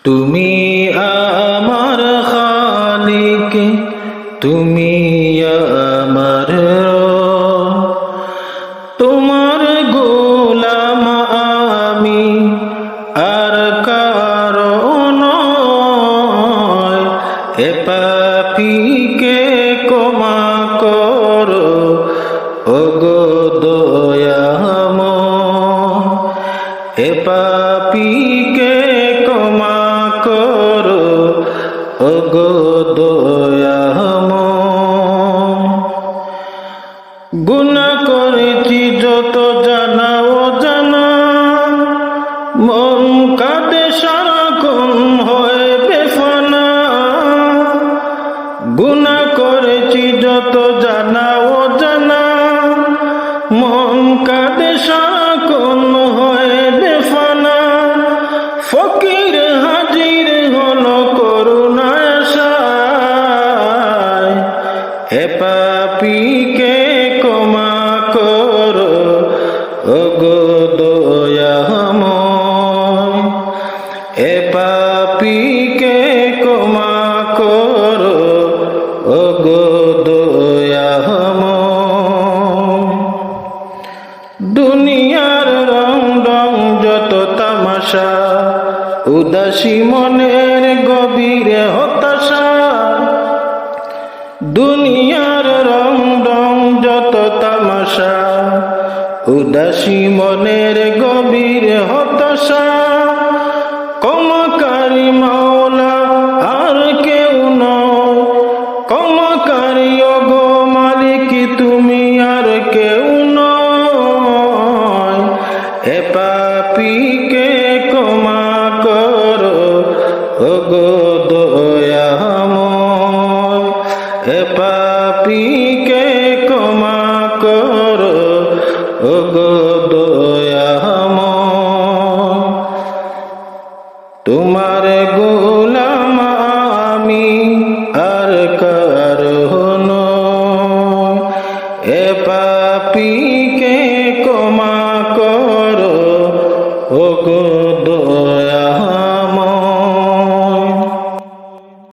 তুমি আমার খালিক, তুমি আমার রব, তোমার গোলাম আমি আর কারো নয়। এ পাপীকে ক্ষমা করো ওগো দয়াময়, এ পাপীকে ক্ষমা করো ওগো দয়াময়। গুনাহ করেছি যত জানা অজানা, মন কাঁদে সারাক্ষণ হয় বেফানা। গুনাহ করেছি যত জানা অজানা, মন কাঁদে সারাক্ষণ হয় বেফানা। ফকির হাজির হলো করুণার আশায়, এ পাপীকে ক্ষমা করো ওগো দয়াময়, এ পাপীকে ক্ষমা করো ওগো দয়াময়। দুনিয়ার রং রং যত তামাশা, উদাসী মনের গভীরে হতাশা। দুনিয়ার রং রং যত তামাশা, উদাসী মনের গভীরে হতাশা। ক্ষমাকারী মাওলা আর কেউ নয়, ক্ষমাকারী ওগো মালিক তুমি আর কেউ নয়। এ পাপীকে ক্ষমা করো ওগো দয়াময়, এ পাপীকে ক্ষমা করো ওগো দয়াময়। তোমার গোলাম আমি আর কারো নয়, এ পাপীকে ক্ষমা করো ওগো